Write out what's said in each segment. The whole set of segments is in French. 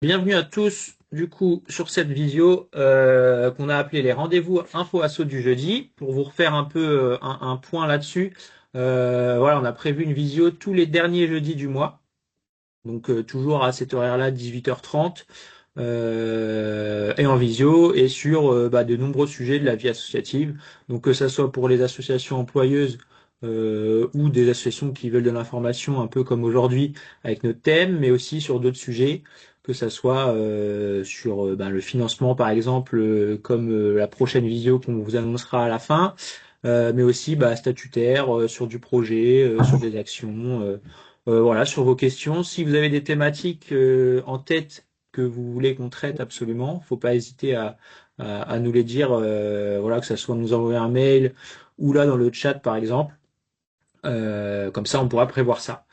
Bienvenue à tous, du coup, sur cette visio qu'on a appelée les rendez-vous info asso du jeudi. Pour vous refaire un peu un point là-dessus, voilà, on a prévu une visio tous les derniers jeudis du mois. Donc toujours à cet horaire-là, 18h30, et en visio, et sur de nombreux sujets de la vie associative. Donc que ça soit pour les associations employeuses ou des associations qui veulent de l'information, un peu comme aujourd'hui avec notre thème, mais aussi sur d'autres sujets, que ça soit sur le financement par exemple, comme la prochaine visio qu'on vous annoncera à la fin, mais aussi statutaire, sur du projet, sur des actions. Voilà, sur vos questions. Si vous avez des thématiques en tête que vous voulez qu'on traite absolument, faut pas hésiter à nous les dire. Voilà, que ça soit nous envoyer un mail ou là dans le chat par exemple. Comme ça, on pourra prévoir ça.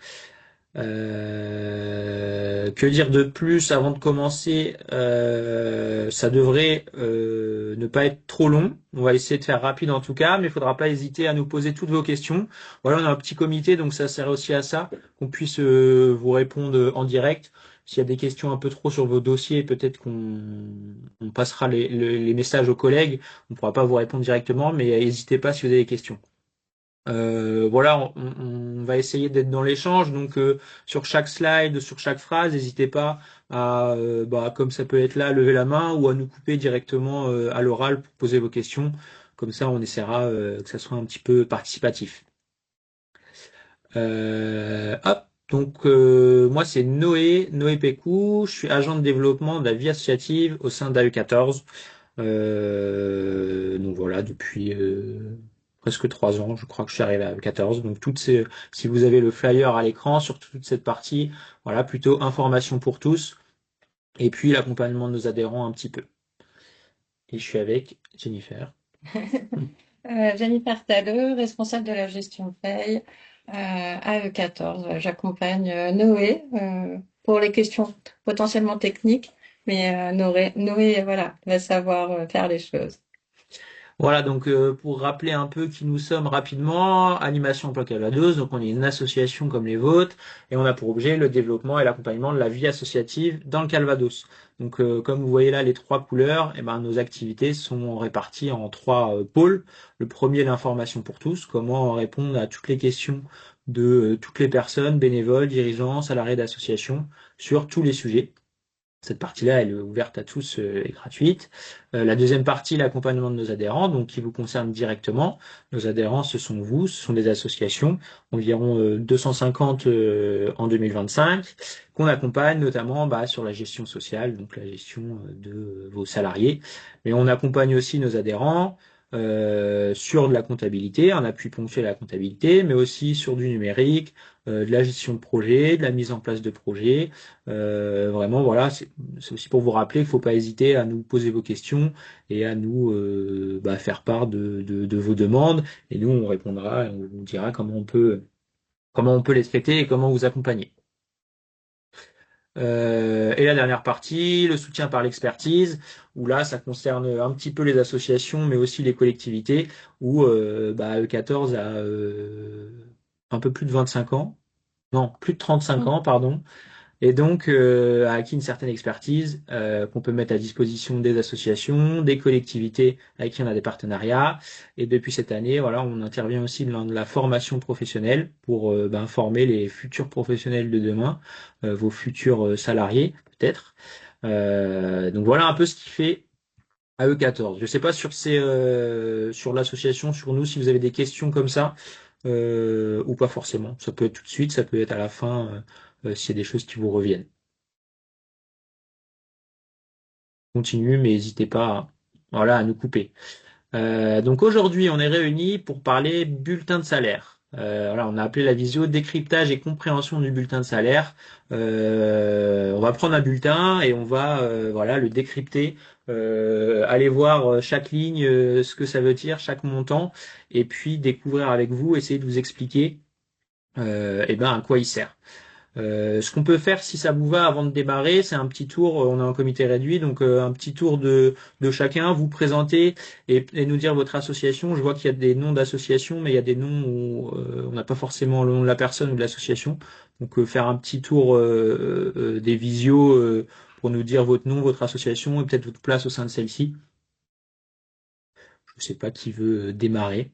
Que dire de plus avant de commencer? Ça devrait ne pas être trop long. On va essayer de faire rapide en tout cas, mais il faudra pas hésiter à nous poser toutes vos questions. Voilà, on a un petit comité, donc ça sert aussi à ça, qu'on puisse vous répondre en direct. S'il y a des questions un peu trop sur vos dossiers, peut-être qu'on passera les messages aux collègues. On ne pourra pas vous répondre directement, mais n'hésitez pas si vous avez des questions. Voilà, on va essayer d'être dans l'échange. Donc sur chaque slide, sur chaque phrase, n'hésitez pas à, comme ça peut être là, lever la main ou à nous couper directement à l'oral pour poser vos questions. Comme ça, on essaiera que ça soit un petit peu participatif. Hop. Donc moi c'est Noé Pécou, je suis agent de développement de la vie associative au sein d'AE14. Donc voilà, depuis presque 3 ans, je crois que je suis arrivé à 14. Donc si vous avez le flyer à l'écran sur toute cette partie, voilà, plutôt information pour tous, et puis l'accompagnement de nos adhérents un petit peu. Et je suis avec Jennifer. Jennifer Talleux, responsable de la gestion paye à E14. J'accompagne Noé pour les questions potentiellement techniques, mais Noé, voilà, va savoir faire les choses. Voilà, donc pour rappeler un peu qui nous sommes rapidement, Animation Emploi Calvados, donc on est une association comme les vôtres, et on a pour objet le développement et l'accompagnement de la vie associative dans le Calvados. Donc comme vous voyez là les trois couleurs, eh ben, nos activités sont réparties en trois pôles. Le premier, l'information pour tous, comment répondre à toutes les questions de toutes les personnes, bénévoles, dirigeants, salariés d'associations, sur tous les sujets. Cette partie-là, elle est ouverte à tous et gratuite. La deuxième partie, l'accompagnement de nos adhérents, donc qui vous concerne directement. Nos adhérents, ce sont vous, ce sont des associations, environ 250 en 2025, qu'on accompagne notamment sur la gestion sociale, donc la gestion de vos salariés. Mais on accompagne aussi nos adhérents sur de la comptabilité, un appui ponctuel à la comptabilité, mais aussi sur du numérique, de la gestion de projet, de la mise en place de projets. Vraiment, voilà, c'est aussi pour vous rappeler qu'il ne faut pas hésiter à nous poser vos questions et à nous faire part de vos demandes. Et nous, on répondra et on vous dira comment on peut les traiter et comment vous accompagner. Et la dernière partie, le soutien par l'expertise, où là, ça concerne un petit peu les associations, mais aussi les collectivités, où E14 a un peu plus de 25 ans, non, plus de 35 ans, pardon, et donc a acquis une certaine expertise qu'on peut mettre à disposition des associations, des collectivités avec qui on a des partenariats. Et depuis cette année, voilà, on intervient aussi dans la formation professionnelle pour former les futurs professionnels de demain, vos futurs salariés peut-être. Donc voilà un peu ce qui fait AE14. Je ne sais pas sur l'association, sur nous, si vous avez des questions comme ça ou pas forcément. Ça peut être tout de suite, ça peut être à la fin s'il y a des choses qui vous reviennent. Continue, mais n'hésitez pas voilà, à nous couper. Donc aujourd'hui, on est réunis pour parler bulletin de salaire. Voilà, on a appelé la visio décryptage et compréhension du bulletin de salaire. On va prendre un bulletin et on va voilà le décrypter, aller voir chaque ligne, ce que ça veut dire, chaque montant, et puis découvrir avec vous, essayer de vous expliquer à quoi il sert. Ce qu'on peut faire, si ça vous va, avant de démarrer, c'est un petit tour. On a un comité réduit, donc un petit tour de chacun, vous présenter et nous dire votre association. Je vois qu'il y a des noms d'associations, mais il y a des noms où on n'a pas forcément le nom de la personne ou de l'association. Donc faire un petit tour des visios pour nous dire votre nom, votre association et peut-être votre place au sein de celle-ci. Je ne sais pas qui veut démarrer.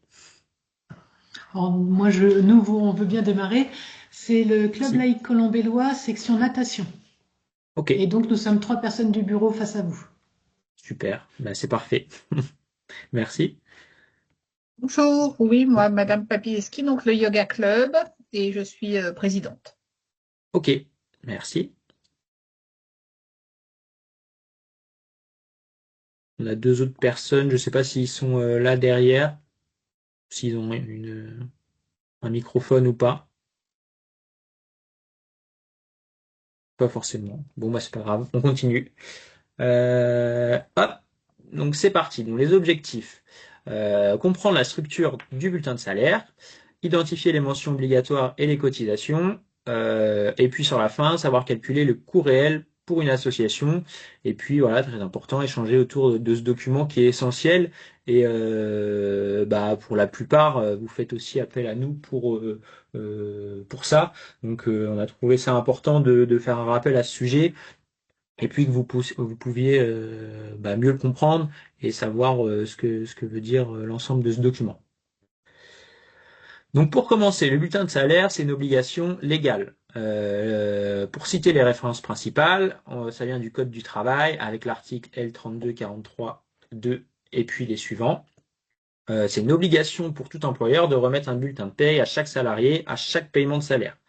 Alors, moi, on veut bien démarrer. C'est le Club Si. laïque colombellois, section natation. Ok, Et donc, nous sommes 3 personnes du bureau face à vous. super. Ben, c'est parfait. Merci. Bonjour, oui, moi, Madame Papieski, donc le Yoga Club, et je suis présidente. Ok, merci. On a deux autres personnes. Je ne sais pas s'ils sont là derrière, s'ils ont un microphone ou pas. Pas forcément. Bon, bah, c'est pas grave. On continue. Hop. Donc, c'est parti. Donc, les objectifs. Comprendre la structure du bulletin de salaire, identifier les mentions obligatoires et les cotisations, et puis sur la fin, savoir calculer le coût réel pour une association. Et puis voilà, très important, échanger autour de ce document qui est essentiel. Et bah, pour la plupart, vous faites aussi appel à nous pour ça. Donc on a trouvé ça important de faire un rappel à ce sujet. Et puis que vous pouviez bah, mieux le comprendre et savoir ce que veut dire l'ensemble de ce document. Donc pour commencer, le bulletin de salaire, c'est une obligation légale. Pour citer les références principales, ça vient du Code du travail avec l'article L3243-2 et puis les suivants. C'est une obligation pour tout employeur de remettre un bulletin de paye à chaque salarié à chaque paiement de salaire.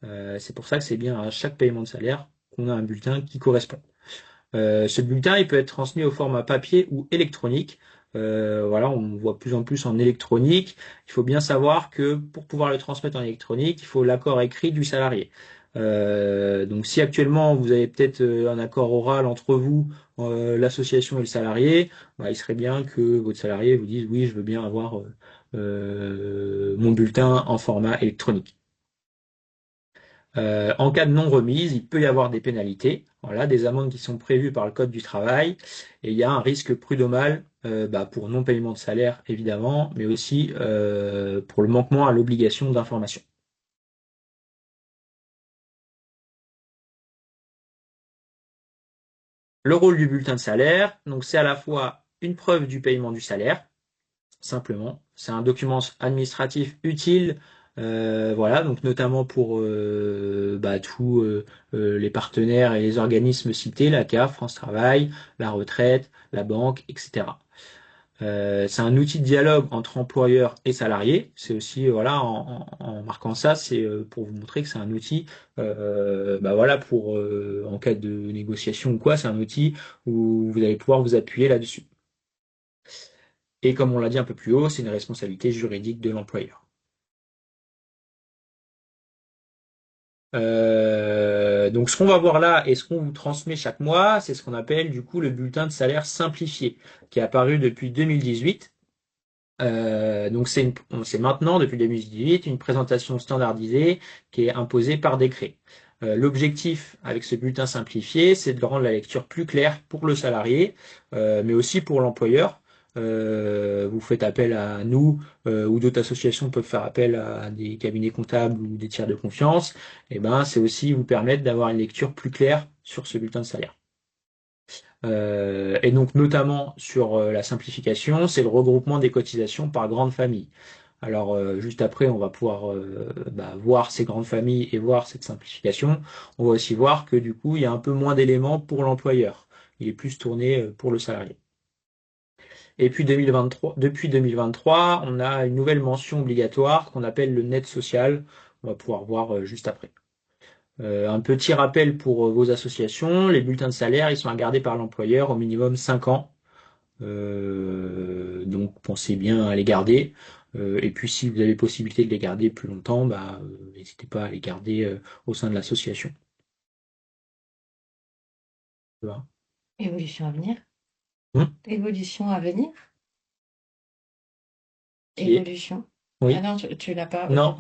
C'est pour ça que c'est bien à chaque paiement de salaire qu'on a un bulletin qui correspond. Ce bulletin, il peut être transmis au format papier ou électronique. Voilà, on voit de plus en plus en électronique. Il faut bien savoir que pour pouvoir le transmettre en électronique, il faut l'accord écrit du salarié. Donc si actuellement vous avez peut-être un accord oral entre vous, l'association et le salarié, bah, il serait bien que votre salarié vous dise oui, je veux bien avoir mon bulletin en format électronique. En cas de non-remise, il peut y avoir des pénalités, voilà, des amendes qui sont prévues par le Code du travail, et il y a un risque prud'homal bah, pour non-paiement de salaire, évidemment, mais aussi pour le manquement à l'obligation d'information. Le rôle du bulletin de salaire, donc c'est à la fois une preuve du paiement du salaire, simplement. C'est un document administratif utile, voilà, donc notamment pour bah, tous les partenaires et les organismes cités, la CAF, France Travail, la retraite, la banque, etc. C'est un outil de dialogue entre employeurs et salariés. C'est aussi, voilà, en marquant ça, c'est pour vous montrer que c'est un outil, bah voilà, pour en cas de négociation ou quoi, c'est un outil où vous allez pouvoir vous appuyer là-dessus. Et comme on l'a dit un peu plus haut, c'est une responsabilité juridique de l'employeur. Donc ce qu'on va voir là et ce qu'on vous transmet chaque mois, c'est ce qu'on appelle du coup le bulletin de salaire simplifié, qui est apparu depuis 2018. Donc c'est maintenant, depuis 2018, une présentation standardisée qui est imposée par décret. L'objectif avec ce bulletin simplifié, c'est de rendre la lecture plus claire pour le salarié, mais aussi pour l'employeur. Vous faites appel à nous ou d'autres associations peuvent faire appel à des cabinets comptables ou des tiers de confiance. Et ben, c'est aussi vous permettre d'avoir une lecture plus claire sur ce bulletin de salaire. Et donc notamment sur la simplification, c'est le regroupement des cotisations par grande famille. Alors juste après, on va pouvoir bah, voir ces grandes familles et voir cette simplification. On va aussi voir que du coup, il y a un peu moins d'éléments pour l'employeur. Il est plus tourné pour le salarié. Et puis 2023, depuis 2023, on a une nouvelle mention obligatoire qu'on appelle le net social. On va pouvoir voir juste après. Un petit rappel pour vos associations, les bulletins de salaire, ils sont à garder par l'employeur au minimum 5 ans. Donc pensez bien à les garder. Et puis si vous avez possibilité de les garder plus longtemps, bah, n'hésitez pas à les garder au sein de l'association. Voilà. Évolution à venir. Hum, Évolution à venir. qui est? Évolution. Ah Oui. non, tu l'as pas. Ok. Non.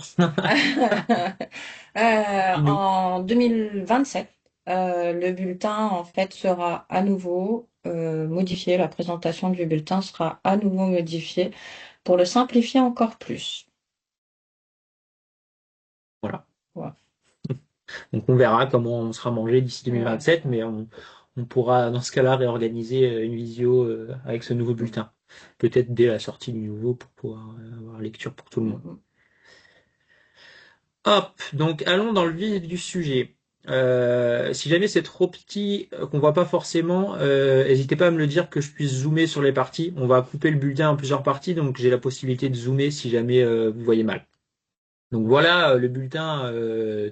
Dis-nous. En 2027, le bulletin en fait sera à nouveau modifié. La présentation du bulletin sera à nouveau modifiée pour le simplifier encore plus. Voilà. Voilà. Donc on verra comment on sera mangé d'ici Ouais. 2027, mais on on pourra dans ce cas-là réorganiser une visio avec ce nouveau bulletin. Peut-être dès la sortie du nouveau pour pouvoir avoir lecture pour tout le monde. Hop, donc allons dans le vif du sujet. Si jamais c'est trop petit, qu'on voit pas forcément, n'hésitez pas à me le dire que je puisse zoomer sur les parties. On va couper le bulletin en plusieurs parties, donc j'ai la possibilité de zoomer si jamais vous voyez mal. Donc voilà le bulletin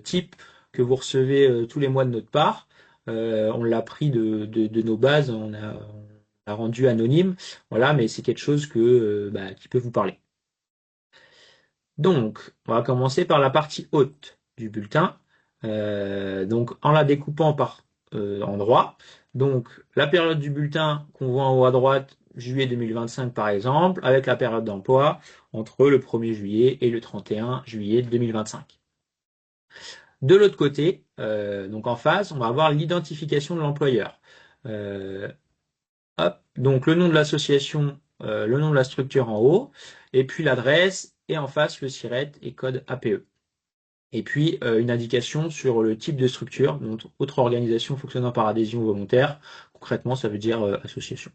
type que vous recevez tous les mois de notre part. On l'a pris de nos bases, on l'a rendu anonyme, voilà, mais c'est quelque chose qui peut vous parler. Donc, on va commencer par la partie haute du bulletin. Donc, en la découpant par endroit. Donc, la période du bulletin qu'on voit en haut à droite, juillet 2025 par exemple, avec la période d'emploi entre le 1er juillet et le 31 juillet 2025. De l'autre côté, donc en face, on va avoir l'identification de l'employeur. Donc le nom de l'association, le nom de la structure en haut, et puis l'adresse, et en face le SIRET et code APE. Et puis une indication sur le type de structure, donc autre organisation fonctionnant par adhésion volontaire. Concrètement, ça veut dire association.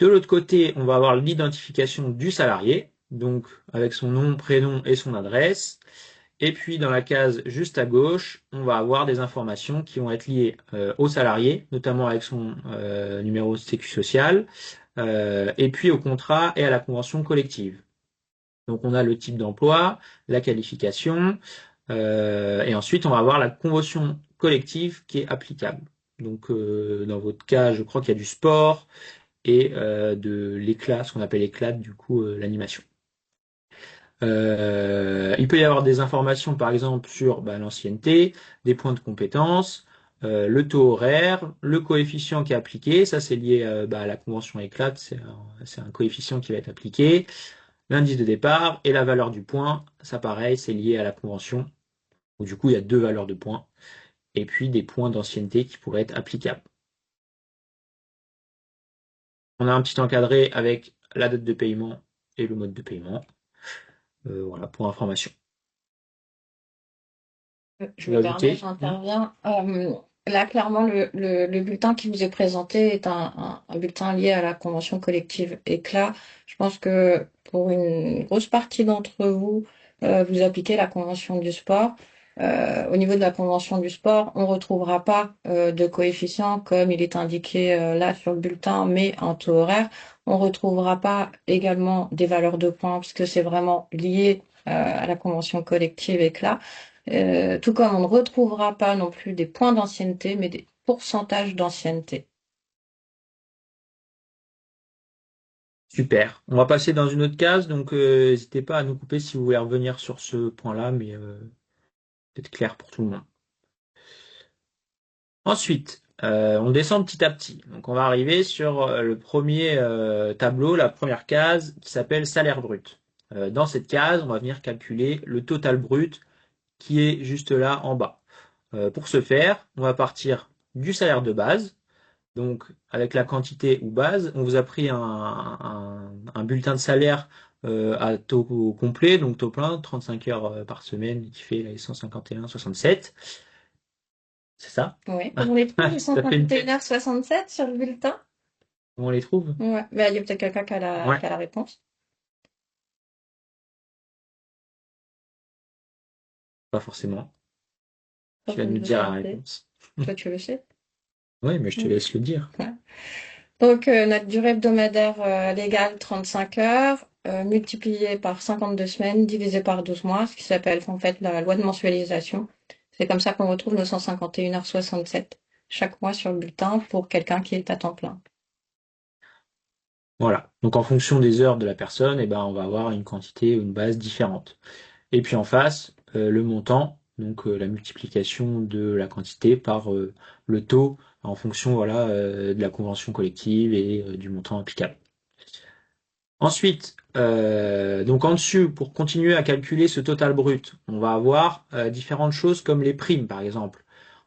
De l'autre côté, on va avoir l'identification du salarié, donc avec son nom, prénom et son adresse. Et puis dans la case juste à gauche, on va avoir des informations qui vont être liées au salarié, notamment avec son numéro de sécu social, et puis au contrat et à la convention collective. Donc on a le type d'emploi, la qualification, et ensuite on va avoir la convention collective qui est applicable. Donc dans votre cas, je crois qu'il y a du sport et de l'éclat, ce qu'on appelle l'éclat, du coup l'animation. Il peut y avoir des informations, par exemple, sur l'ancienneté, des points de compétence, le taux horaire, le coefficient qui est appliqué. Ça, c'est lié à la convention éclate, c'est un coefficient qui va être appliqué. L'indice de départ et la valeur du point, ça pareil, c'est lié à la convention. Donc, du coup, il y a deux valeurs de points. Et puis des points d'ancienneté qui pourraient être applicables. On a un petit encadré avec la date de paiement et le mode de paiement. Voilà, pour information. Je me permets, j'interviens. Là, clairement, le bulletin qui vous est présenté est un bulletin lié à la convention collective éclat. Je pense que pour une grosse partie d'entre vous, vous appliquez la convention du sport. Au niveau de la convention du sport, on ne retrouvera pas de coefficient comme il est indiqué là sur le bulletin, mais en taux horaire. On ne retrouvera pas également des valeurs de points puisque c'est vraiment lié à la convention collective éclat. Tout comme on ne retrouvera pas non plus des points d'ancienneté, mais des pourcentages d'ancienneté. Super. On va passer dans une autre case, donc n'hésitez pas à nous couper si vous voulez revenir sur ce point-là, mais peut-être clair pour tout le monde. Ensuite, on descend petit à petit. Donc on va arriver sur le premier tableau, la première case qui s'appelle salaire brut. Dans cette case, on va venir calculer le total brut qui est juste là en bas. Pour ce faire, on va partir du salaire de base. Donc, avec la quantité ou base, on vous a pris un bulletin de salaire à taux complet, donc taux plein, 35 heures par semaine, qui fait les 151,67. C'est ça? Oui, on les trouve, ils sont Ça fait une 21h67 sur le bulletin. On les trouve? Ouais, il y a peut-être quelqu'un qui a la réponse. Pas forcément. Tu Tu vas nous dire la réponse. Toi, tu le sais. Oui, mais je te laisse le dire. Ouais. Donc, notre durée hebdomadaire légale, 35 heures, multipliée par 52 semaines, divisé par 12 mois, ce qui s'appelle en fait la loi de mensualisation. C'est comme ça qu'on retrouve nos 151h67 chaque mois sur le bulletin pour quelqu'un qui est à temps plein. Voilà. Donc, en fonction des heures de la personne, on va avoir une quantité ou une base différente. Et puis en face, le montant, donc la multiplication de la quantité par le taux en fonction de la convention collective et du montant applicable. Ensuite, donc en dessus, pour continuer à calculer ce total brut, on va avoir différentes choses comme les primes, par exemple.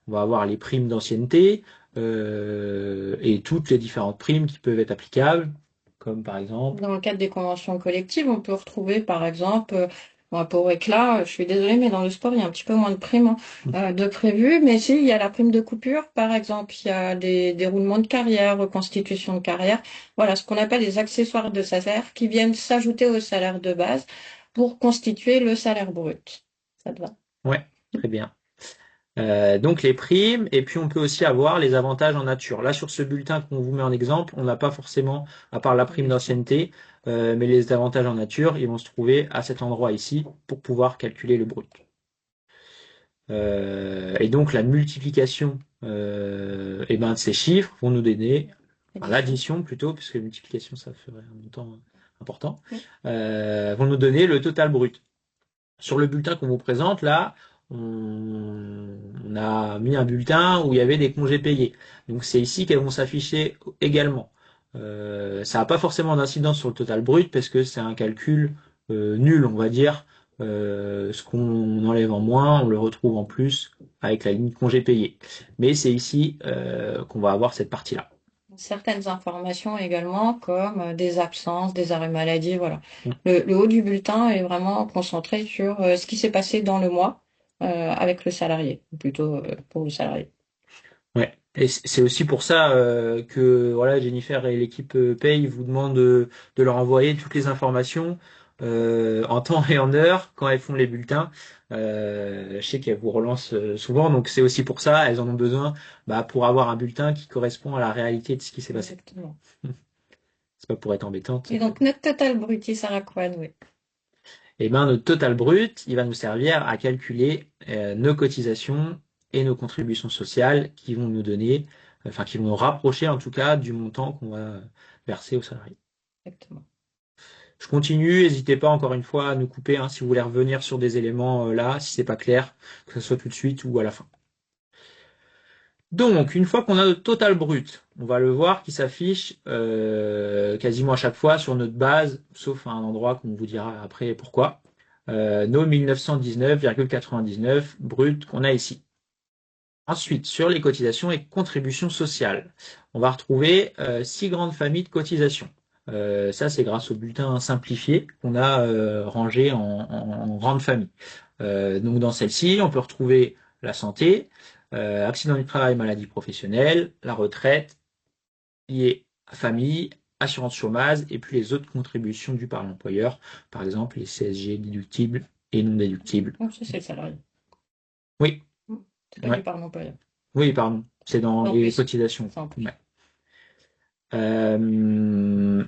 On va avoir les primes d'ancienneté et toutes les différentes primes qui peuvent être applicables, comme par exemple. Dans le cadre des conventions collectives, on peut retrouver par exemple Bon, pour éclat, je suis désolée, mais dans le sport, il y a un petit peu moins de primes de prévues. Mais si, il y a la prime de coupure, par exemple. Il y a des déroulements de carrière, reconstitution de carrière. Voilà, ce qu'on appelle les accessoires de salaire qui viennent s'ajouter au salaire de base pour constituer le salaire brut. Ça te va? Ouais, très bien. Donc les primes, et puis on peut aussi avoir les avantages en nature. Là, sur ce bulletin qu'on vous met en exemple, on n'a pas forcément, à part la prime d'ancienneté, mais les avantages en nature, ils vont se trouver à cet endroit ici pour pouvoir calculer le brut. Et donc la multiplication de ces chiffres vont nous donner, enfin, l'addition plutôt, puisque la multiplication ça ferait un montant important, vont nous donner le total brut. Sur le bulletin qu'on vous présente, là, on a mis un bulletin où il y avait des congés payés. Donc c'est ici qu'elles vont s'afficher également. Ça n'a pas forcément d'incidence sur le total brut parce que c'est un calcul nul, on va dire. Ce qu'on enlève en moins, on le retrouve en plus avec la ligne congés payés. Mais c'est ici qu'on va avoir cette partie-là. Certaines informations également, comme des absences, des arrêts maladie, voilà. Le haut du bulletin est vraiment concentré sur ce qui s'est passé dans le mois avec le salarié, ou plutôt pour le salarié. Ouais. Et c'est aussi pour ça que voilà, Jennifer et l'équipe Paye vous demandent de leur envoyer toutes les informations en temps et en heure quand elles font les bulletins. Je sais qu'elles vous relancent souvent, donc c'est aussi pour ça, elles en ont besoin pour avoir un bulletin qui correspond à la réalité de ce qui s'est passé. Exactement. C'est pas pour être embêtante. Et donc notre total brut, il sert à quoi, Noé? Et ben notre total brut, il va nous servir à calculer nos cotisations et nos contributions sociales qui vont nous donner, enfin qui vont nous rapprocher en tout cas du montant qu'on va verser aux salariés. Exactement. Je continue, n'hésitez pas encore une fois à nous couper si vous voulez revenir sur des éléments là, si c'est pas clair, que ce soit tout de suite ou à la fin. Donc, une fois qu'on a notre total brut, on va le voir qui s'affiche quasiment à chaque fois sur notre base, sauf à un endroit qu'on vous dira après pourquoi. Nos 1919,99 brut qu'on a ici. Ensuite, sur les cotisations et contributions sociales, on va retrouver 6 grandes familles de cotisations. Ça, c'est grâce au bulletin simplifié qu'on a rangé en grandes familles. Donc, dans celle-ci, on peut retrouver la santé, accident du travail, maladie professionnelle, la retraite, liée à famille, assurance chômage, et puis les autres contributions dues par l'employeur, par exemple les CSG déductibles et non déductibles. Donc ça, c'est le salarié. Oui, C'est pas ouais. du par l'employeur. Oui, pardon, c'est dans En les plus. cotisations. C'est en plus. Ouais.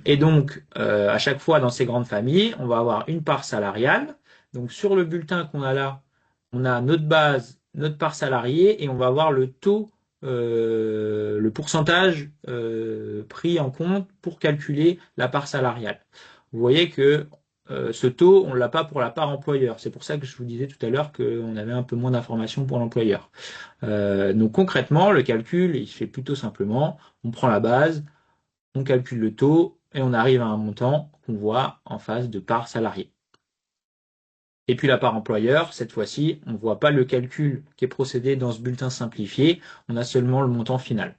Et donc, à chaque fois dans ces grandes familles, on va avoir une part salariale. Donc, sur le bulletin qu'on a là, on a notre base, notre part salariée, et on va avoir le taux, le pourcentage pris en compte pour calculer la part salariale. Vous voyez que ce taux, on l'a pas pour la part employeur. C'est pour ça que je vous disais tout à l'heure qu'on avait un peu moins d'informations pour l'employeur. Donc concrètement, le calcul, il se fait plutôt simplement. On prend la base, on calcule le taux et on arrive à un montant qu'on voit en face de part salariée. Et puis la part employeur, cette fois-ci, on ne voit pas le calcul qui est procédé dans ce bulletin simplifié, on a seulement le montant final.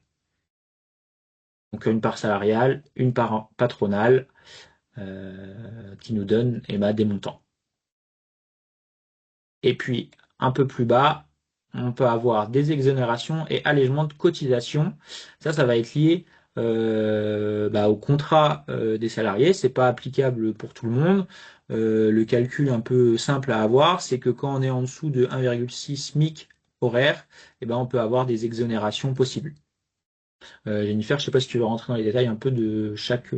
Donc une part salariale, une part patronale qui nous donne des montants. Et puis un peu plus bas, on peut avoir des exonérations et allègements de cotisations. Ça va être lié au contrat des salariés. C'est pas applicable pour tout le monde. Le calcul un peu simple à avoir, c'est que quand on est en dessous de 1,6 SMIC horaire, on peut avoir des exonérations possibles. Jennifer, je sais pas si tu veux rentrer dans les détails un peu de chaque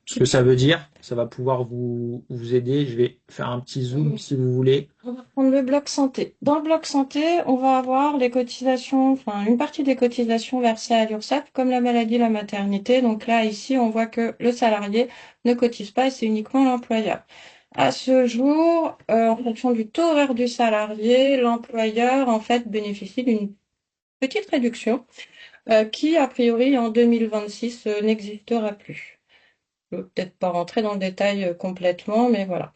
ce que ça veut dire. Ça va pouvoir vous aider. Je vais faire un petit zoom si vous voulez. On va prendre le bloc santé. Dans le bloc santé, on va avoir les cotisations, enfin une partie des cotisations versées à l'URSSAF, comme la maladie, la maternité. Donc là, ici, on voit que le salarié ne cotise pas et c'est uniquement l'employeur. À ce jour, en fonction du taux horaire du salarié, l'employeur, en fait, bénéficie d'une petite réduction qui, a priori, en 2026, n'existera plus. Je ne veux peut-être pas rentrer dans le détail complètement, mais voilà.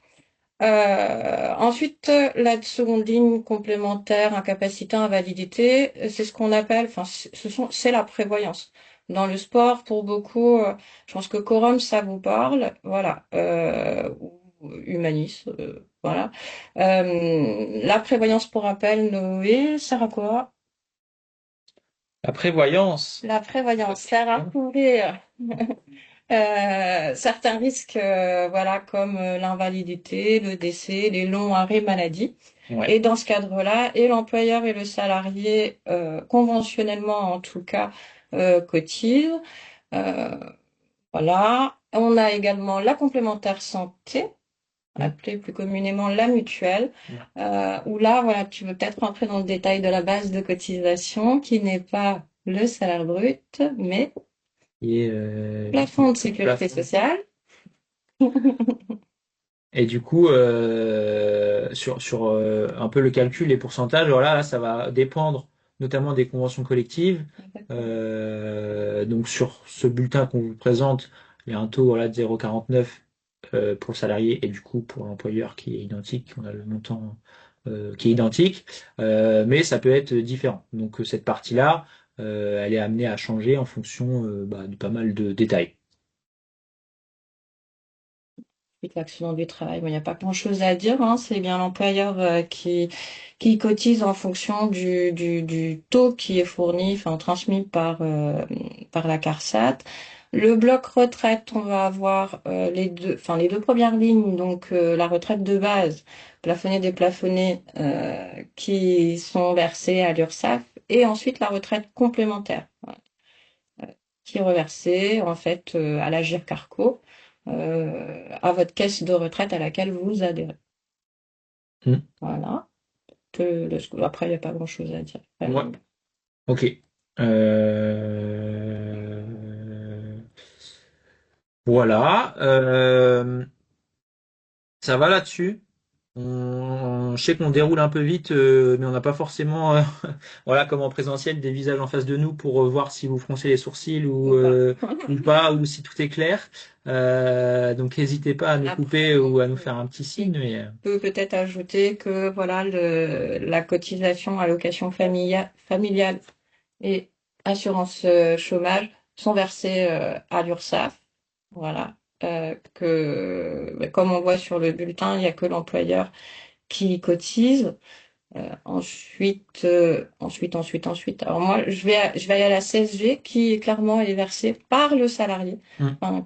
Ensuite, la seconde ligne complémentaire, incapacité, invalidité, c'est ce qu'on appelle, enfin, c'est la prévoyance. Dans le sport, pour beaucoup, je pense que quorum, ça vous parle, voilà, ou Humanis, voilà. La prévoyance pour rappel, Noé, sert à quoi? La prévoyance. La prévoyance sert à couvrir certains risques, voilà, comme l'invalidité, le décès, les longs arrêts maladie. Ouais. Et dans ce cadre-là, et l'employeur et le salarié, conventionnellement en tout cas, cotisent. Euh, voilà. On a également la complémentaire santé, appelée plus communément la mutuelle, où là, voilà, tu veux peut-être rentrer dans le détail de la base de cotisation, qui n'est pas le salaire brut, mais Qui est plafond de sécurité plafond. sociale. Et du coup, sur un peu le calcul, les pourcentages, voilà, là, ça va dépendre notamment des conventions collectives. Donc sur ce bulletin qu'on vous présente, il y a un taux voilà, de 0,49 pour le salarié et du coup pour l'employeur qui est identique, on a le montant qui est identique, mais ça peut être différent. Donc cette partie-là, elle est amenée à changer en fonction de pas mal de détails. L'accident du travail, bon, il n'y a pas grand-chose à dire, hein. C'est bien l'employeur qui cotise en fonction du taux qui est fourni, enfin transmis par la CARSAT. Le bloc retraite, on va avoir les deux premières lignes, donc la retraite de base, plafonnée, déplafonnée, qui sont versées à l'URSSAF, et ensuite la retraite complémentaire, voilà, qui est reversée en fait à l'Agirc Carco, à votre caisse de retraite à laquelle vous adhérez. Mm. Voilà. Après, il n'y a pas grand-chose à dire. Ouais. Ok. Voilà. Ça va là-dessus. Je sais qu'on déroule un peu vite, mais on n'a pas forcément, voilà, comme en présentiel, des visages en face de nous pour voir si vous froncez les sourcils ou pas, ou si tout est clair. Donc n'hésitez pas à nous couper ou à nous faire un petit signe. Mais, Je peux peut-être ajouter que voilà, la cotisation allocation familiale et assurance chômage sont versées à l'URSSAF. Voilà. Comme on voit sur le bulletin, il n'y a que l'employeur qui cotise. Ensuite. Alors moi, je vais aller à la CSG qui clairement est versée par le salarié. Enfin,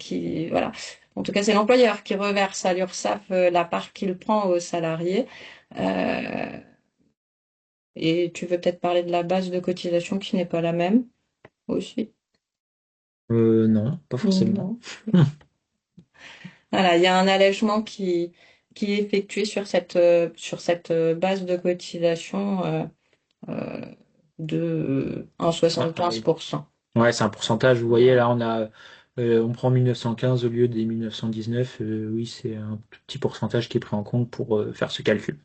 voilà. En tout cas, c'est l'employeur qui reverse à l'URSSAF la part qu'il prend au salarié. Euh, et tu veux peut-être parler de la base de cotisation qui n'est pas la même aussi? non, pas forcément. Non. Voilà, il y a un allègement qui est effectué sur cette base de cotisation euh, de 1,75%. Ouais, c'est un pourcentage. Vous voyez, là, on prend 1915 au lieu des 1919. Oui, c'est un tout petit pourcentage qui est pris en compte pour faire ce calcul.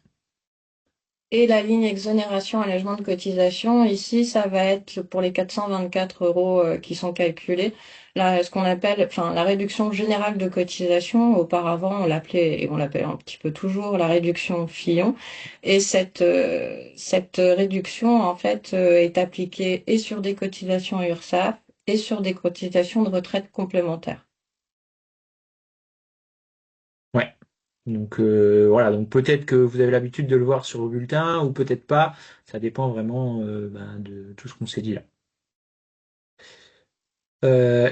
Et la ligne exonération allègement de cotisation, ici, ça va être pour les 424 euros qui sont calculés. Là, ce qu'on appelle, enfin, la réduction générale de cotisation, auparavant, on l'appelait, et on l'appelle un petit peu toujours, la réduction Fillon. Et cette réduction, en fait, est appliquée et sur des cotisations URSSAF et sur des cotisations de retraite complémentaires. Ouais. Donc voilà, donc peut-être que vous avez l'habitude de le voir sur vos bulletins ou peut-être pas. Ça dépend vraiment de tout ce qu'on s'est dit là.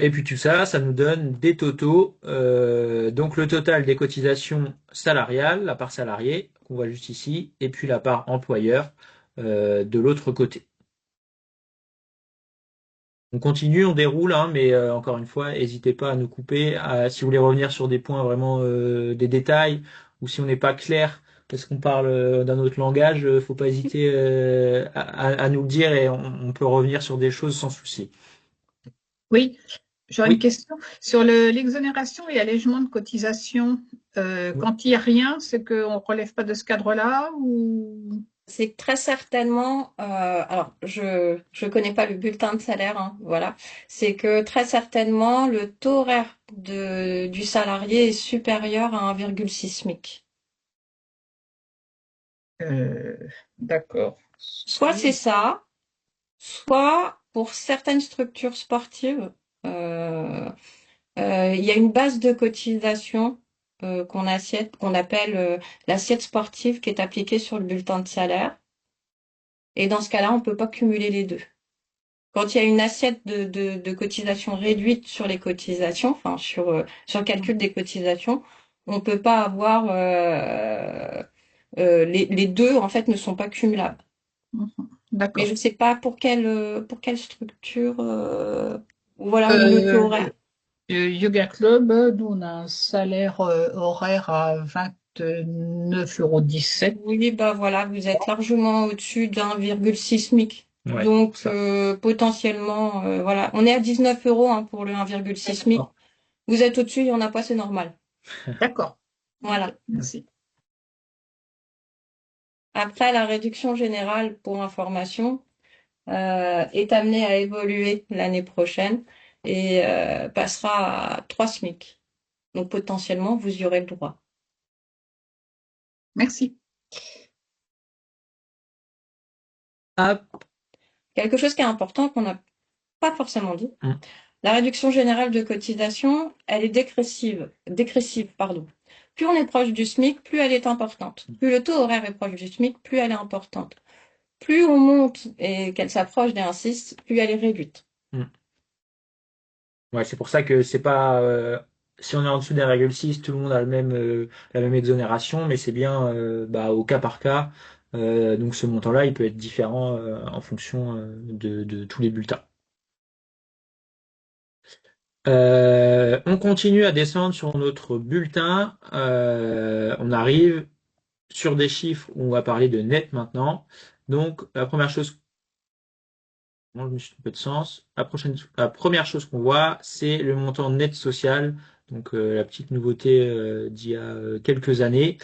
Et puis tout ça, ça nous donne des totaux. Donc le total des cotisations salariales, la part salariée qu'on voit juste ici, et puis la part employeur de l'autre côté. On continue, on déroule, hein, mais encore une fois, n'hésitez pas à nous couper. Si vous voulez revenir sur des points vraiment des détails, ou si on n'est pas clair parce qu'on parle d'un autre langage, faut pas hésiter à nous le dire et on peut revenir sur des choses sans souci. Oui, j'aurais une Oui. question. Sur l'exonération et allègement de cotisation, quand il n'y a rien, c'est qu'on ne relève pas de ce cadre-là ou... C'est que très certainement, alors je connais pas le bulletin de salaire, hein, voilà. C'est que très certainement le taux horaire du salarié est supérieur à 1,6 SMIC. Euh, d'accord. Soit c'est ça, soit pour certaines structures sportives, il y a une base de cotisation qu'on appelle l'assiette sportive qui est appliquée sur le bulletin de salaire. Et dans ce cas-là, on peut pas cumuler les deux. Quand il y a une assiette de cotisation réduite sur les cotisations, enfin sur le calcul des cotisations, on peut pas avoir les deux en fait ne sont pas cumulables. Mhm. Mais D'accord. je sais pas pour quelle structure voilà ou le taux horaire. Yoga Club, nous, on a un salaire horaire à 29,17 €. Oui, bah voilà, vous êtes largement au-dessus d'1,6 SMIC. Ouais, Donc ça. potentiellement, voilà, on est à 19 euros hein, pour le 1,6 SMIC. D'accord. Vous êtes au-dessus, il n'y en a pas, c'est normal. D'accord. Voilà. Merci. Après, la réduction générale, pour information, est amenée à évoluer l'année prochaine et passera à 3 SMIC. Donc potentiellement, vous y aurez le droit. Merci. Hop. Quelque chose qui est important qu'on n'a pas forcément dit. Mm. La réduction générale de cotisation, elle est dégressive, pardon. Plus on est proche du SMIC, plus elle est importante. Plus le taux horaire est proche du SMIC, plus elle est importante. Plus on monte et qu'elle s'approche des 1,6, plus elle est réduite. Mm. Ouais, c'est pour ça que c'est pas si on est en dessous d'1,6, tout le monde a la même exonération, mais c'est bien au cas par cas. Donc ce montant-là, il peut être différent en fonction de tous les bulletins. On continue à descendre sur notre bulletin. On arrive sur des chiffres où on va parler de net maintenant. Donc la première chose, non, je me suis trompé de sens. La première chose qu'on voit, c'est le montant net social. Donc la petite nouveauté d'il y a quelques années.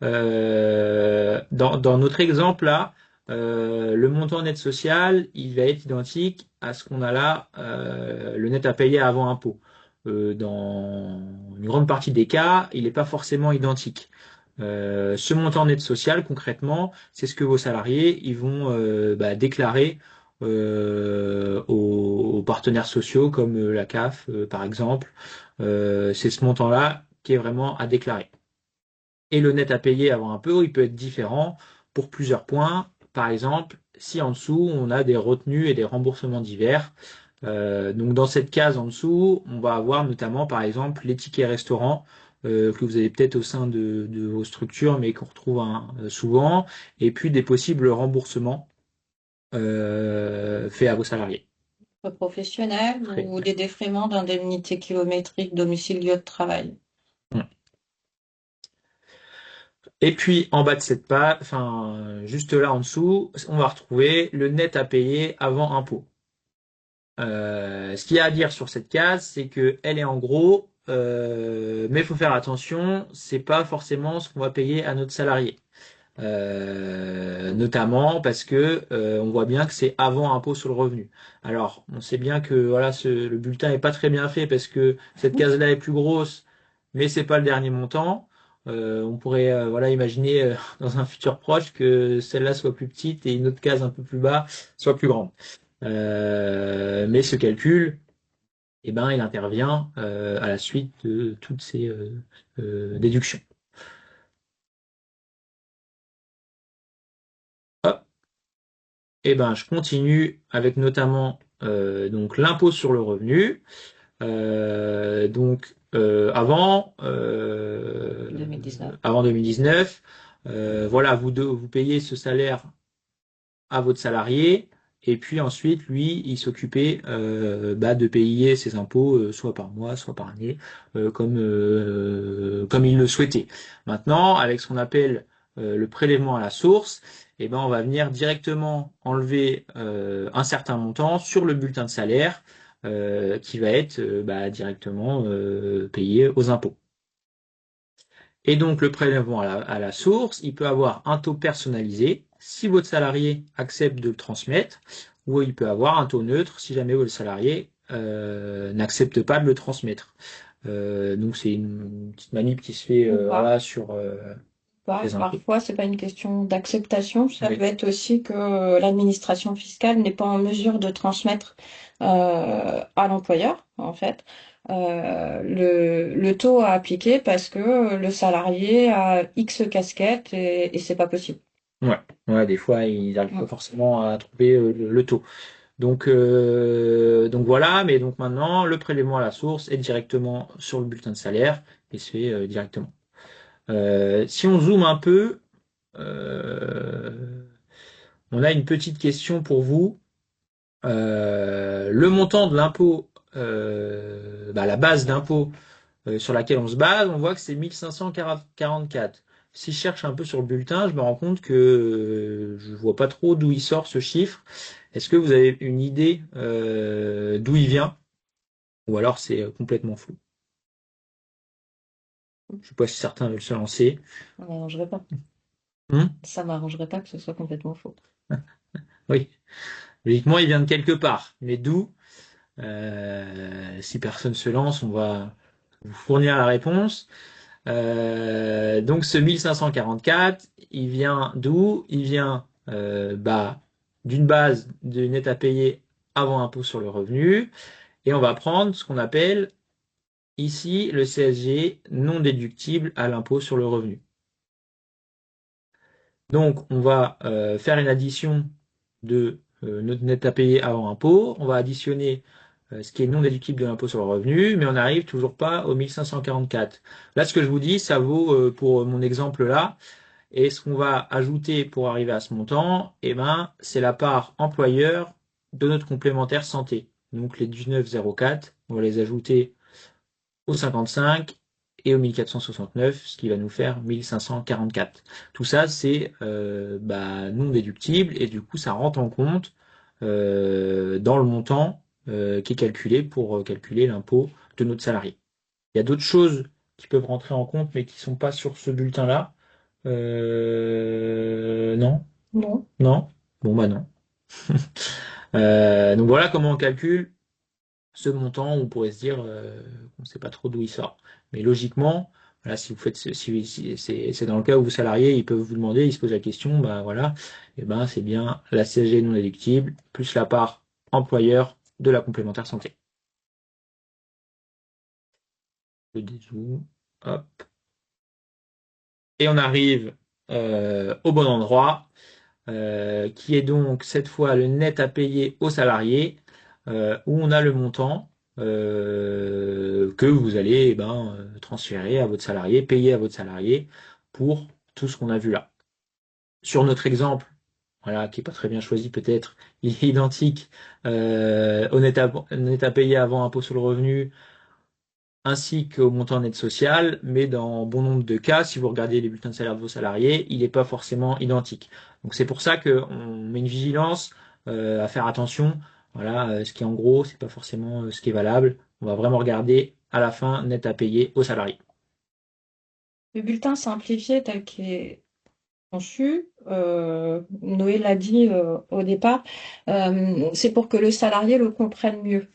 Dans notre exemple là, le montant net social, il va être identique à ce qu'on a là, le net à payer avant impôt. Dans une grande partie des cas, il n'est pas forcément identique. Ce montant net social, concrètement, c'est ce que vos salariés ils vont déclarer aux partenaires sociaux comme la CAF, par exemple. C'est ce montant-là qui est vraiment à déclarer. Et le net à payer avant impôt, il peut être différent pour plusieurs points. Par exemple, si en dessous, on a des retenues et des remboursements divers. Donc dans cette case en dessous, on va avoir notamment par exemple les tickets restaurants que vous avez peut-être au sein de vos structures, mais qu'on retrouve souvent, et puis des possibles remboursements faits à vos salariés. Professionnels Très, ou ouais. des défraiements d'indemnité kilométrique domicile lieu de travail. Et puis en bas de cette page, enfin juste là en dessous, on va retrouver le net à payer avant impôt. Ce qu'il y a à dire sur cette case, c'est que elle est en gros, mais il faut faire attention, c'est pas forcément ce qu'on va payer à notre salarié. Notamment parce que on voit bien que c'est avant impôt sur le revenu. Alors, on sait bien que voilà, le bulletin est pas très bien fait parce que cette case-là est plus grosse, mais c'est pas le dernier montant. On pourrait voilà imaginer dans un futur proche que celle-là soit plus petite et une autre case un peu plus bas soit plus grande. Mais ce calcul, eh ben, il intervient à la suite de toutes ces déductions. Hop. Eh ben, je continue avec notamment donc l'impôt sur le revenu. Avant 2019, voilà, vous payez ce salaire à votre salarié, et puis ensuite, lui, il s'occupait de payer ses impôts soit par mois, soit par année, comme il le souhaitait. Maintenant, avec ce qu'on appelle le prélèvement à la source, eh ben, on va venir directement enlever un certain montant sur le bulletin de salaire qui va être directement payé aux impôts. Et donc le prélèvement à la source, il peut avoir un taux personnalisé si votre salarié accepte de le transmettre, ou il peut avoir un taux neutre si jamais votre salarié n'accepte pas de le transmettre. Donc c'est une petite manip qui se fait voilà, sur les impôts. Parfois, c'est pas une question d'acceptation, ça Oui. peut être aussi que l'administration fiscale n'est pas en mesure de transmettre à l'employeur, en fait, le taux à appliquer parce que le salarié a X casquettes et c'est pas possible. Ouais, des fois, ils n'arrivent pas Mm. forcément à trouver le taux. Donc voilà, mais donc maintenant, le prélèvement à la source est directement sur le bulletin de salaire et se fait directement. Si on zoome un peu, euh, on a une petite question pour vous. Le montant de l'impôt, la base d'impôt sur laquelle on se base, on voit que c'est 1544. Si je cherche un peu sur le bulletin, je me rends compte que je vois pas trop d'où il sort ce chiffre. Est-ce que vous avez une idée d'où il vient? Ou alors c'est complètement flou. Je sais pas si certains veulent se lancer. Ça m'arrangerait pas. Hmm. Ça m'arrangerait pas que ce soit complètement faux. Oui, logiquement, il vient de quelque part. Mais d'où? Si personne se lance, on va vous fournir la réponse. Donc ce 1544, il vient d'où? Il vient d'une base de net à payer avant impôt sur le revenu. Et on va prendre ce qu'on appelle ici le CSG non déductible à l'impôt sur le revenu. Donc on va faire une addition de notre net à payer avant impôt. On va additionner ce qui est non déductible de l'impôt sur le revenu, mais on n'arrive toujours pas aux 1544. Là, ce que je vous dis, ça vaut pour mon exemple là. Et ce qu'on va ajouter pour arriver à ce montant, eh ben, c'est la part employeur de notre complémentaire santé. Donc les 19,04, on va les ajouter au 55 et au 1469, ce qui va nous faire 1544. Tout ça, c'est non déductible et du coup, ça rentre en compte dans le montant qui est calculé pour calculer l'impôt de notre salarié. Il y a d'autres choses qui peuvent rentrer en compte, mais qui ne sont pas sur ce bulletin-là. Non, Non. non. Bon bah non. Donc voilà comment on calcule ce montant. On pourrait se dire qu'on ne sait pas trop d'où il sort. Mais logiquement, voilà, si vous faites si c'est dans le cas où vous salariés, ils peuvent vous demander, ils se posent la question, bah voilà, et ben c'est bien la CSG non déductible plus la part employeur de la complémentaire santé. Le dézoom, hop. Et on arrive au bon endroit. Qui est donc cette fois le net à payer aux salariés, où on a le montant que vous allez transférer à votre salarié, payer à votre salarié pour tout ce qu'on a vu là. Sur notre exemple, voilà, qui est pas très bien choisi peut-être, il est identique au net à payer avant impôt sur le revenu, ainsi qu'au montant net social, mais dans bon nombre de cas, si vous regardez les bulletins de salaire de vos salariés, il n'est pas forcément identique. Donc c'est pour ça qu'on met une vigilance à faire attention. Voilà, ce qui est en gros, c'est pas forcément ce qui est valable. On va vraiment regarder à la fin net à payer aux salariés. Le bulletin simplifié tel qu'il est conçu, Noé l'a dit au départ, c'est pour que le salarié le comprenne mieux.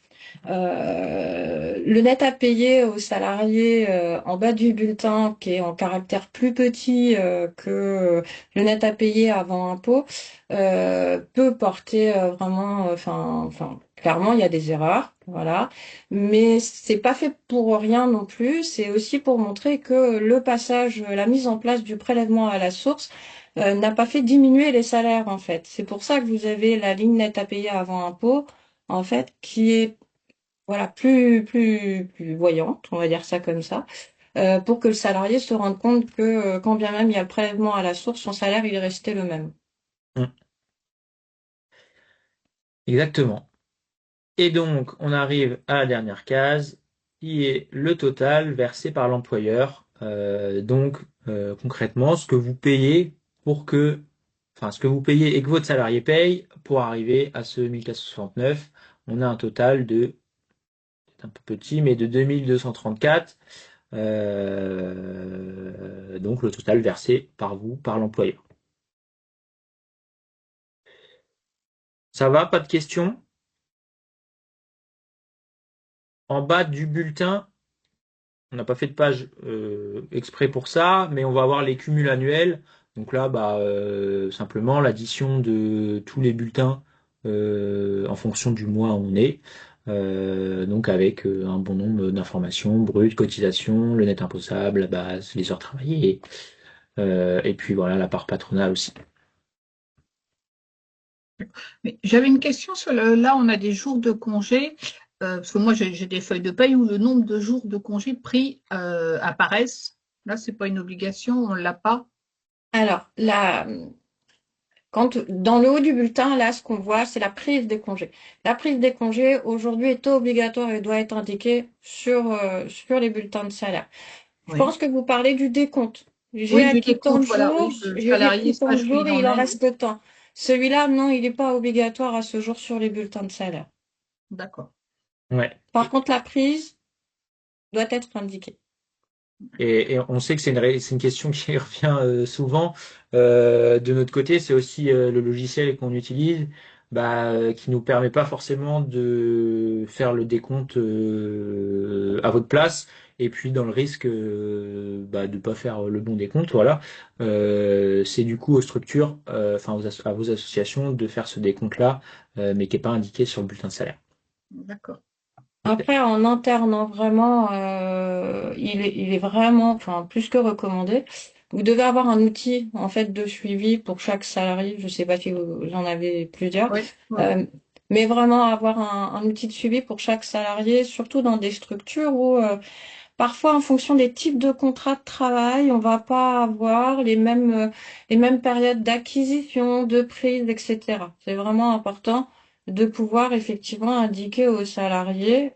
Le net à payer aux salariés en bas du bulletin, qui est en caractère plus petit que le net à payer avant impôt, peut porter vraiment, enfin, clairement, il y a des erreurs, voilà. Mais c'est pas fait pour rien non plus. C'est aussi pour montrer que le passage, la mise en place du prélèvement à la source n'a pas fait diminuer les salaires en fait. C'est pour ça que vous avez la ligne nette à payer avant impôt, en fait, qui est voilà, plus voyante, on va dire ça comme ça, pour que le salarié se rende compte que quand bien même il y a le prélèvement à la source, son salaire il est resté le même. Mm. Exactement. Et donc, on arrive à la dernière case, qui est le total versé par l'employeur. Concrètement, ce que vous payez ce que vous payez et que votre salarié paye pour arriver à ce 1469. On a un total de, c'est un peu petit, mais de 2234. Donc, le total versé par vous, par l'employeur. Ça va? Pas de questions? En bas du bulletin, on n'a pas fait de page exprès pour ça, mais on va avoir les cumuls annuels. Donc là, simplement l'addition de tous les bulletins en fonction du mois où on est. donc avec un bon nombre d'informations, brut, cotisation, le net imposable, la base, les heures travaillées, et puis voilà, la part patronale aussi. Mais j'avais une question sur là, on a des jours de congé, parce que moi j'ai des feuilles de paye où le nombre de jours de congé pris apparaissent. Là, c'est pas une obligation, on l'a pas. Alors, dans le haut du bulletin, là, ce qu'on voit, c'est la prise des congés. La prise des congés, aujourd'hui, est obligatoire et doit être indiquée sur les bulletins de salaire. Je Oui. pense que vous parlez du décompte. J'ai Oui, du acquis tant de décompte, voilà, jours, oui, le j'ai salarié pris tant de sache où jours il et il en en est. Oui. reste tant. Celui-là, non, il n'est pas obligatoire à ce jour sur les bulletins de salaire. D'accord. Ouais. Par contre, la prise doit être indiquée. Et on sait que c'est une question qui revient souvent. De notre côté, c'est aussi le logiciel qu'on utilise, qui nous permet pas forcément de faire le décompte à votre place, et puis dans le risque de pas faire le bon décompte. Voilà. C'est du coup aux structures, enfin à vos associations de faire ce décompte-là, mais qui est pas indiqué sur le bulletin de salaire. D'accord. Après, en interne, vraiment, il est vraiment, enfin, plus que recommandé. Vous devez avoir un outil, en fait, de suivi pour chaque salarié. Je sais pas si vous en avez plusieurs. Oui, oui, oui. Euh, mais vraiment avoir un outil de suivi pour chaque salarié, surtout dans des structures où, parfois, en fonction des types de contrats de travail, on va pas avoir les mêmes périodes d'acquisition, de prise, etc. C'est vraiment important de pouvoir effectivement indiquer aux salariés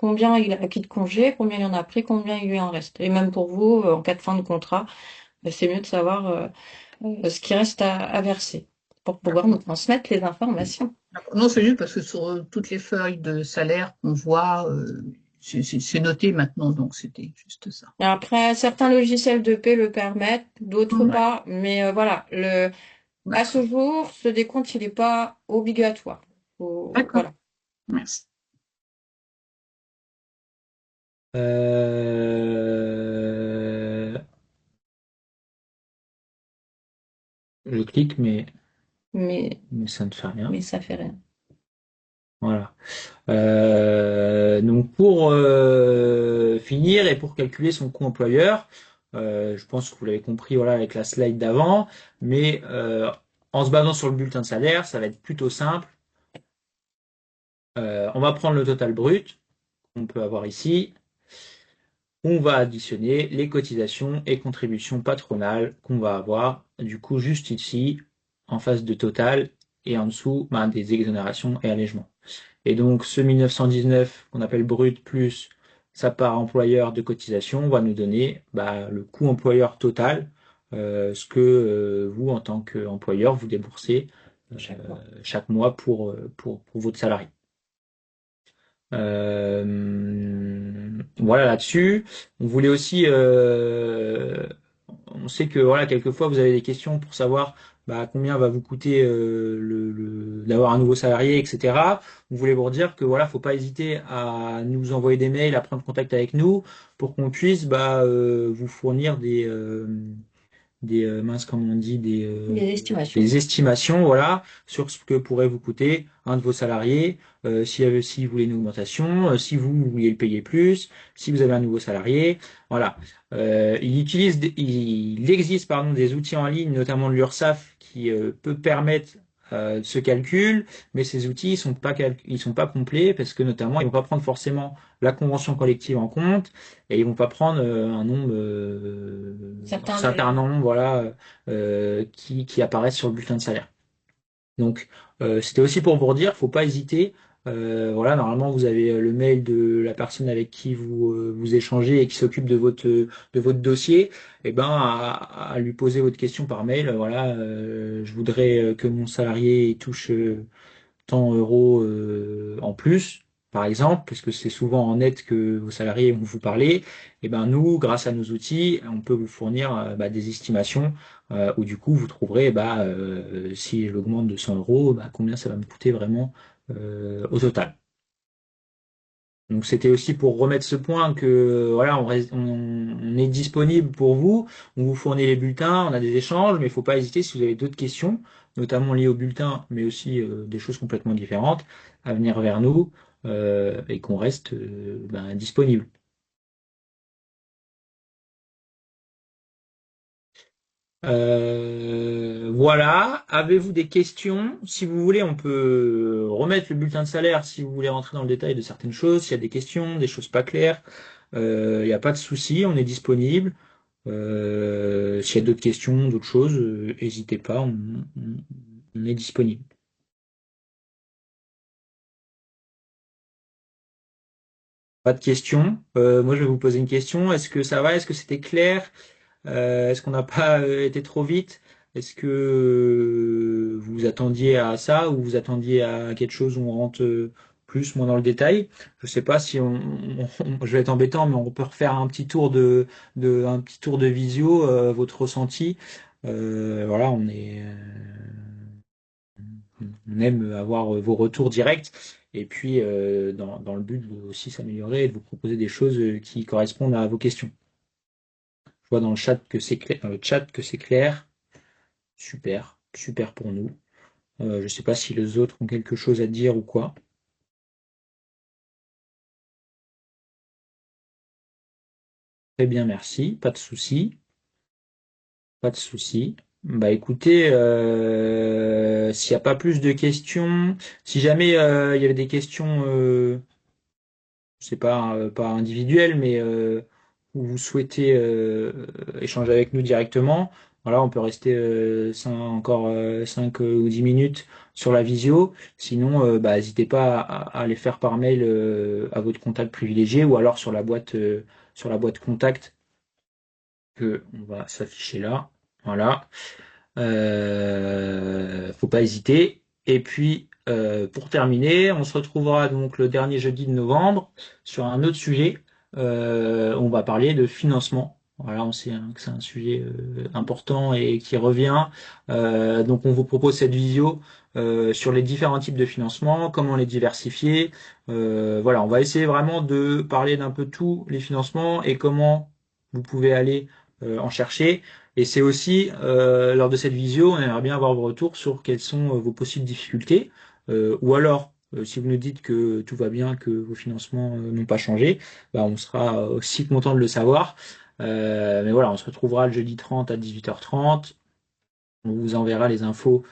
combien il a acquis de congés, combien il en a pris, combien il lui en reste. Et même pour vous, en cas de fin de contrat, c'est mieux de savoir ce qui reste à verser pour pouvoir nous transmettre les informations. D'accord. Non, c'est juste parce que sur toutes les feuilles de salaire qu'on voit, c'est noté maintenant, donc c'était juste ça. Et après, certains logiciels de paie le permettent, d'autres Ouais, pas. Mais voilà, à ce d'accord. jour, ce décompte, il n'est pas obligatoire. D'accord. Voilà. Merci. Euh, je clique, Mais, mais ça ne fait rien. mais ça fait rien. Voilà. Donc pour finir et pour calculer son coût employeur, je pense que vous l'avez compris voilà avec la slide d'avant, mais en se basant sur le bulletin de salaire, ça va être plutôt simple. On va prendre le total brut qu'on peut avoir ici. On va additionner les cotisations et contributions patronales qu'on va avoir du coup juste ici en face de total et en dessous des exonérations et allègements. Et donc, ce 1919 qu'on appelle brut plus sa part employeur de cotisation va nous donner le coût employeur total, ce que vous, en tant qu'employeur, vous déboursez Chaque mois. chaque mois pour votre salarié. Voilà là-dessus. On voulait aussi, on sait que voilà, quelquefois vous avez des questions pour savoir combien va vous coûter d'avoir un nouveau salarié, etc. On voulait vous dire que voilà, faut pas hésiter à nous envoyer des mails, à prendre contact avec nous pour qu'on puisse vous fournir comment on dit, Les estimations. des estimations, voilà, sur ce que pourrait vous coûter un de vos salariés, si vous voulez une augmentation, si vous vouliez le payer plus, si vous avez un nouveau salarié, voilà. Il existe, pardon, des outils en ligne, notamment l'URSSAF, qui peut permettre ce calcul, mais ces outils ils sont pas complets parce que notamment ils vont pas prendre forcément la convention collective en compte et ils vont pas prendre un Certains certain de, nombre voilà qui apparaissent sur le bulletin de salaire. Donc c'était aussi pour vous dire, faut pas hésiter. Voilà, normalement vous avez le mail de la personne avec qui vous échangez et qui s'occupe de votre dossier. Et à lui poser votre question par mail. Voilà, je voudrais que mon salarié touche tant euros en plus, par exemple, parce que c'est souvent en net que vos salariés vont vous parler, et nous, grâce à nos outils, on peut vous fournir des estimations où du coup vous trouverez si j'augmente de 100 euros, combien ça va me coûter vraiment au total. Donc c'était aussi pour remettre ce point que voilà, on est disponible pour vous, on vous fournit les bulletins, on a des échanges, mais il ne faut pas hésiter si vous avez d'autres questions, notamment liées au bulletin, mais aussi des choses complètement différentes, à venir vers nous. et qu'on reste disponible. Voilà. Avez-vous des questions? Si vous voulez, on peut remettre le bulletin de salaire si vous voulez rentrer dans le détail de certaines choses. S'il y a des questions, des choses pas claires, il n'y a pas de souci, on est disponible. S'il y a d'autres questions, d'autres choses, n'hésitez pas, on est disponible. Pas de questions. Moi, je vais vous poser une question. Est-ce que ça va? Est-ce que c'était clair? Est-ce qu'on n'a pas été trop vite? Est-ce que vous vous attendiez à ça ou vous attendiez à quelque chose où on rentre plus, moins dans le détail? Je sais pas si je vais être embêtant, mais on peut refaire un petit tour un petit tour de visio, votre ressenti. Voilà, on aime avoir vos retours directs et puis dans le but de aussi s'améliorer et de vous proposer des choses qui correspondent à vos questions. Je vois dans le chat que c'est clair, Super, super pour nous. Je ne sais pas si les autres ont quelque chose à dire ou quoi. Très bien, merci. Pas de souci. Pas de souci. Bah écoutez, s'il n'y a pas plus de questions, si jamais il y avait des questions, c'est pas pas individuelles, mais où vous souhaitez échanger avec nous directement, voilà, on peut rester encore 5 ou 10 minutes sur la visio. Sinon, n'hésitez pas à les faire par mail à votre contact privilégié ou alors sur la boîte contact que on va s'afficher là. Voilà. Faut pas hésiter. Et puis, pour terminer, on se retrouvera donc le dernier jeudi de novembre sur un autre sujet. On va parler de financement. Voilà, on sait que c'est un sujet important et qui revient. Donc, on vous propose cette visio sur les différents types de financement, comment les diversifier. Voilà, on va essayer vraiment de parler d'un peu tous les financements et comment vous pouvez aller en chercher. Et c'est aussi, lors de cette visio, on aimerait bien avoir vos retours sur quelles sont vos possibles difficultés, ou alors, si vous nous dites que tout va bien, que vos financements n'ont pas changé, on sera aussi content de le savoir. Mais voilà, on se retrouvera le jeudi 30 à 18h30. On vous enverra les infos